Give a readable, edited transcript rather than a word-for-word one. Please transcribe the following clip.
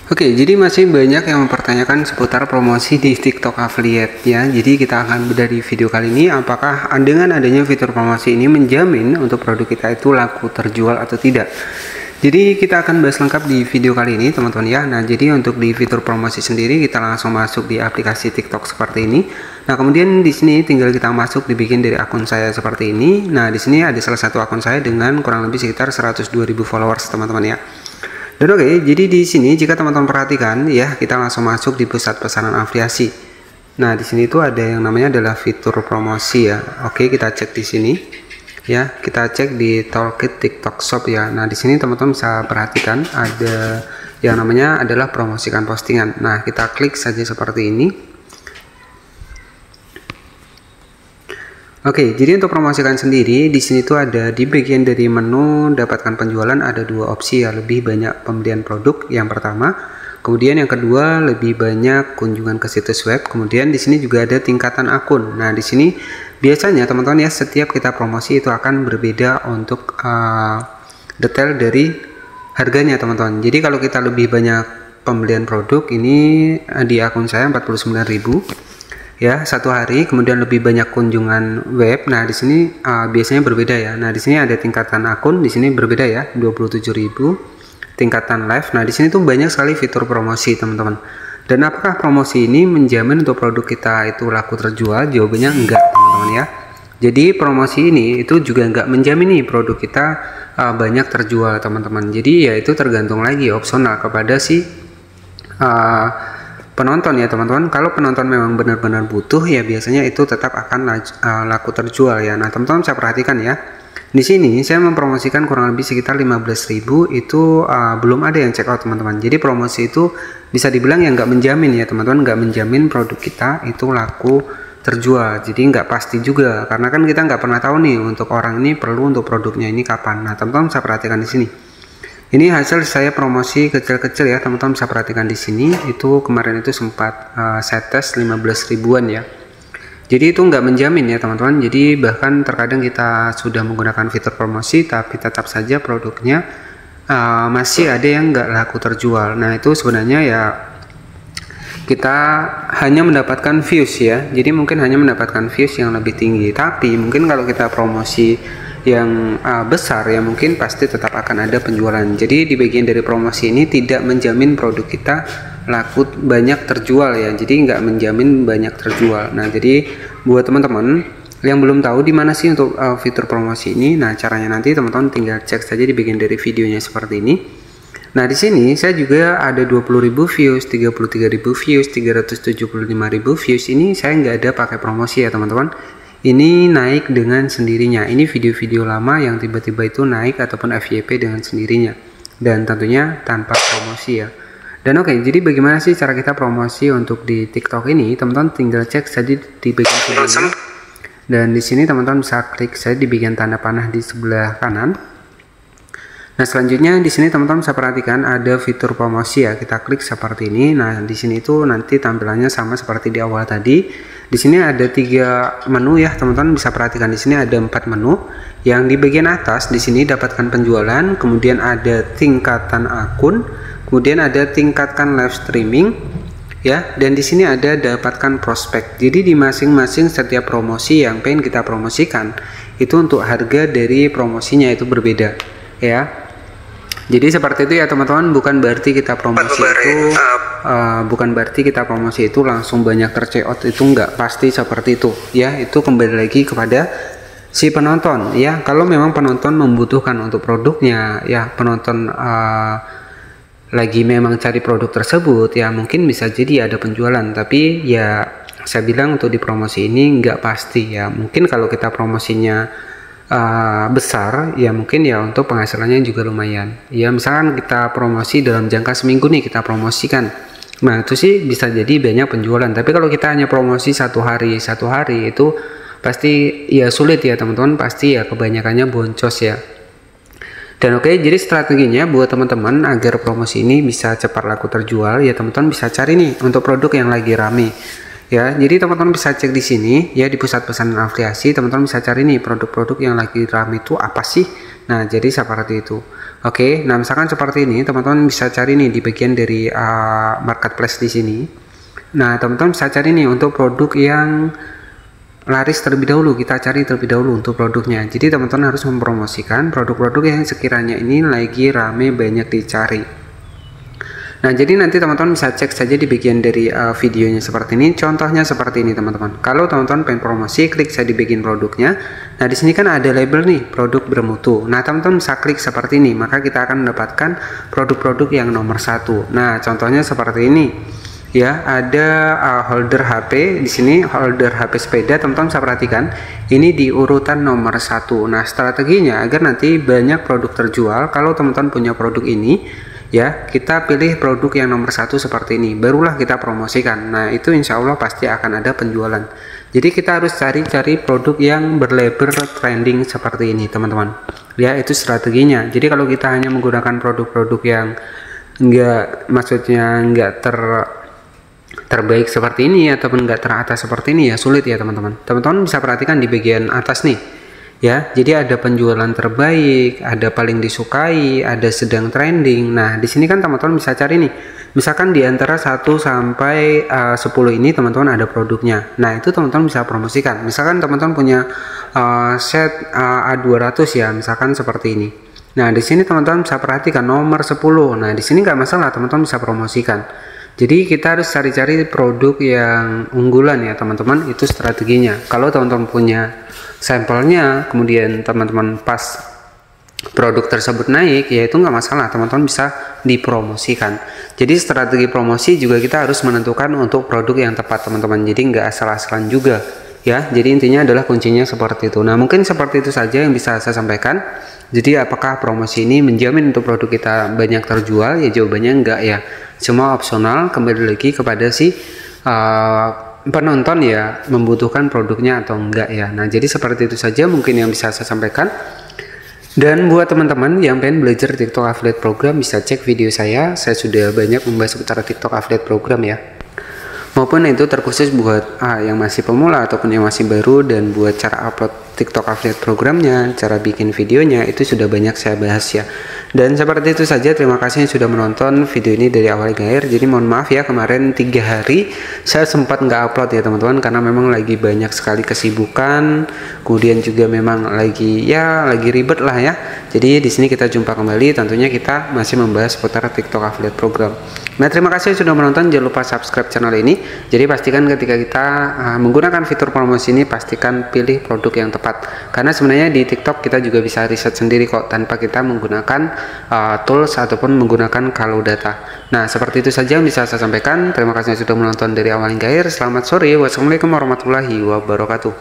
Oke, jadi masih banyak yang mempertanyakan seputar promosi di TikTok Affiliate ya. Jadi kita akan bedah di video kali ini apakah dengan adanya fitur promosi ini menjamin untuk produk kita itu laku terjual atau tidak. Jadi kita akan bahas lengkap di video kali ini teman-teman ya. Nah, jadi untuk di fitur promosi sendiri kita langsung masuk di aplikasi TikTok seperti ini. Nah, kemudian di sini tinggal kita masuk dibikin dari akun saya seperti ini. Nah, di sini ada salah satu akun saya dengan kurang lebih sekitar 102.000 followers teman-teman ya. Dan oke, jadi di sini jika teman-teman perhatikan ya, kita langsung masuk di pusat pesanan afiliasi. Nah, di sini itu ada yang namanya adalah fitur promosi ya. Oke, kita cek di sini. Ya, kita cek di Toolkit TikTok Shop ya. Nah, di sini teman-teman bisa perhatikan ada yang namanya adalah promosikan postingan. Nah, kita klik saja seperti ini. Oke, jadi untuk promosikan sendiri di sini tuh ada di bagian dari menu dapatkan penjualan ada dua opsi ya, lebih banyak pembelian produk yang pertama, kemudian yang kedua lebih banyak kunjungan ke situs web, kemudian di sini juga ada tingkatan akun. Nah, di sini biasanya teman-teman ya setiap kita promosi itu akan berbeda untuk detail dari harganya teman-teman. Jadi kalau kita lebih banyak pembelian produk ini di akun saya 49.000. Ya, satu hari, kemudian lebih banyak kunjungan web. Nah, di sini biasanya berbeda ya. Nah, di sini ada tingkatan akun, di sini berbeda ya, 27.000. Tingkatan live. Nah, di sini tuh banyak sekali fitur promosi, teman-teman. Dan apakah promosi ini menjamin untuk produk kita itu laku terjual? Jawabannya enggak, teman-teman ya. Jadi, promosi ini itu juga enggak menjamin nih produk kita banyak terjual, teman-teman. Jadi, ya itu tergantung lagi opsional kepada si penonton ya teman-teman. Kalau penonton memang benar-benar butuh ya biasanya itu tetap akan laku terjual ya. Nah, teman-teman saya perhatikan ya. Di sini saya mempromosikan kurang lebih sekitar 15.000 itu belum ada yang check out teman-teman. Jadi promosi itu bisa dibilang yang nggak menjamin ya teman-teman, nggak menjamin produk kita itu laku terjual. Jadi nggak pasti juga karena kan kita nggak pernah tahu nih untuk orang ini perlu untuk produknya ini kapan. Nah, teman-teman saya perhatikan di sini. Ini hasil saya promosi kecil-kecil ya, teman-teman bisa perhatikan di sini. Itu kemarin itu sempat saya tes 15 ribuan ya. Jadi itu nggak menjamin ya teman-teman. Jadi bahkan terkadang kita sudah menggunakan fitur promosi, tapi tetap saja produknya masih ada yang nggak laku terjual. Nah, itu sebenarnya ya kita hanya mendapatkan views ya. Jadi mungkin hanya mendapatkan views yang lebih tinggi. Tapi mungkin kalau kita promosi yang besar ya mungkin pasti tetap akan ada penjualan. Jadi di bagian dari promosi ini tidak menjamin produk kita laku banyak terjual ya, jadi nggak menjamin banyak terjual. Nah, jadi buat teman-teman yang belum tahu di mana sih untuk fitur promosi ini, nah caranya nanti teman-teman tinggal cek saja di bagian dari videonya seperti ini. Nah, di sini saya juga ada 20.000 views, 33.000 views, 375.000 views. Ini saya nggak ada pakai promosi ya teman-teman. Ini naik dengan sendirinya. Ini video-video lama yang tiba-tiba itu naik ataupun FYP dengan sendirinya. Dan tentunya tanpa promosi ya. Dan oke, jadi bagaimana sih cara kita promosi untuk di TikTok ini? Teman-teman tinggal cek saja di bagian video ini. Dan di sini teman-teman bisa klik saja di bagian tanda panah di sebelah kanan. Nah, selanjutnya di sini teman-teman bisa perhatikan ada fitur promosi ya. Kita klik seperti ini. Nah, di sini itu nanti tampilannya sama seperti di awal tadi. Di sini ada 3 menu ya, teman-teman bisa perhatikan di sini ada 4 menu. Yang di bagian atas di sini dapatkan penjualan, kemudian ada tingkatan akun, kemudian ada tingkatkan live streaming ya, dan di sini ada dapatkan prospek. Jadi di masing-masing setiap promosi yang pengen kita promosikan itu untuk harga dari promosinya itu berbeda ya. Jadi seperti itu ya teman-teman, bukan berarti kita promosi itu langsung banyak terceot, itu enggak pasti seperti itu ya. Itu kembali lagi kepada si penonton ya. Kalau memang penonton membutuhkan untuk produknya ya, penonton lagi memang cari produk tersebut ya, mungkin bisa jadi ada penjualan. Tapi ya saya bilang untuk di promosi ini enggak pasti ya. Mungkin kalau kita promosinya besar ya mungkin ya untuk penghasilannya juga lumayan ya. Misalkan kita promosi dalam jangka seminggu nih kita promosikan, nah itu sih bisa jadi banyak penjualan. Tapi kalau kita hanya promosi satu hari itu pasti ya sulit ya teman-teman, pasti ya kebanyakannya boncos ya. Dan oke, jadi strateginya buat teman-teman agar promosi ini bisa cepat laku terjual ya, teman-teman bisa cari nih untuk produk yang lagi rame Ya, jadi teman-teman bisa cek di sini ya, di pusat pesanan afiliasi teman-teman bisa cari nih produk-produk yang lagi ramai itu apa sih. Nah, jadi seperti itu. Oke, nah misalkan seperti ini teman-teman bisa cari nih di bagian dari marketplace di sini. Nah, teman-teman bisa cari nih untuk produk yang laris terlebih dahulu, kita cari terlebih dahulu untuk produknya. Jadi teman-teman harus mempromosikan produk-produk yang sekiranya ini lagi rame banyak dicari. Nah, jadi nanti teman-teman bisa cek saja di bagian dari videonya seperti ini. Contohnya seperti ini teman-teman. Kalau teman-teman pengen promosi, klik saja di bagian produknya. Nah, di sini kan ada label nih, produk bermutu. Nah, teman-teman bisa klik seperti ini, maka kita akan mendapatkan produk-produk yang nomor 1. Nah, contohnya seperti ini. Ya, ada holder HP di sini, holder HP sepeda. Teman-teman bisa perhatikan ini di urutan nomor 1. Nah, strateginya agar nanti banyak produk terjual. Kalau teman-teman punya produk ini, ya kita pilih produk yang nomor 1 seperti ini, barulah kita promosikan. Nah, itu insya Allah pasti akan ada penjualan. Jadi kita harus cari-cari produk yang berlabel trending seperti ini teman-teman. Ya, itu strateginya. Jadi kalau kita hanya menggunakan produk-produk yang enggak terbaik seperti ini ataupun enggak teratas seperti ini, ya sulit ya teman-teman. Teman-teman bisa perhatikan di bagian atas nih. Ya, jadi ada penjualan terbaik, ada paling disukai, ada sedang trending. Nah, di sini kan teman-teman bisa cari nih. Misalkan di antara 1 sampai 10 ini teman-teman ada produknya. Nah, itu teman-teman bisa promosikan. Misalkan teman-teman punya set A200 ya, misalkan seperti ini. Nah, di sini teman-teman bisa perhatikan nomor 10. Nah, di sini nggak masalah, teman-teman bisa promosikan. Jadi kita harus cari-cari produk yang unggulan ya teman-teman, itu strateginya. Kalau teman-teman punya sampelnya, kemudian teman-teman pas produk tersebut naik, ya itu nggak masalah, teman-teman bisa dipromosikan. Jadi strategi promosi juga kita harus menentukan untuk produk yang tepat teman-teman, jadi nggak asal-asalan juga ya. Jadi intinya adalah kuncinya seperti itu. Nah, mungkin seperti itu saja yang bisa saya sampaikan. Jadi apakah promosi ini menjamin untuk produk kita banyak terjual? Ya jawabannya enggak ya, semua opsional, kembali lagi kepada si penonton ya, membutuhkan produknya atau enggak ya. Nah, jadi seperti itu saja mungkin yang bisa saya sampaikan. Dan buat teman-teman yang pengen belajar TikTok Affiliate Program, bisa cek video saya sudah banyak membahas seputar TikTok Affiliate Program ya, maupun itu terkhusus buat yang masih pemula ataupun yang masih baru. Dan buat cara upload TikTok Affiliate Programnya, cara bikin videonya, itu sudah banyak saya bahas ya. Dan seperti itu saja, terima kasih yang sudah menonton video ini dari awal hingga akhir. Jadi mohon maaf ya, kemarin 3 hari saya sempat nggak upload ya teman-teman, karena memang lagi banyak sekali kesibukan, kemudian juga memang lagi ribet lah ya. Jadi di sini kita jumpa kembali, tentunya kita masih membahas seputar TikTok Affiliate Program. Nah, terima kasih sudah menonton, jangan lupa subscribe channel ini. Jadi pastikan ketika kita menggunakan fitur promosi ini, pastikan pilih produk yang tepat. Karena sebenarnya di TikTok kita juga bisa riset sendiri kok, tanpa kita menggunakan tools ataupun menggunakan kalau data. Nah, seperti itu saja yang bisa saya sampaikan. Terima kasih sudah menonton dari awal hingga akhir. Selamat sore. Wassalamualaikum warahmatullahi wabarakatuh.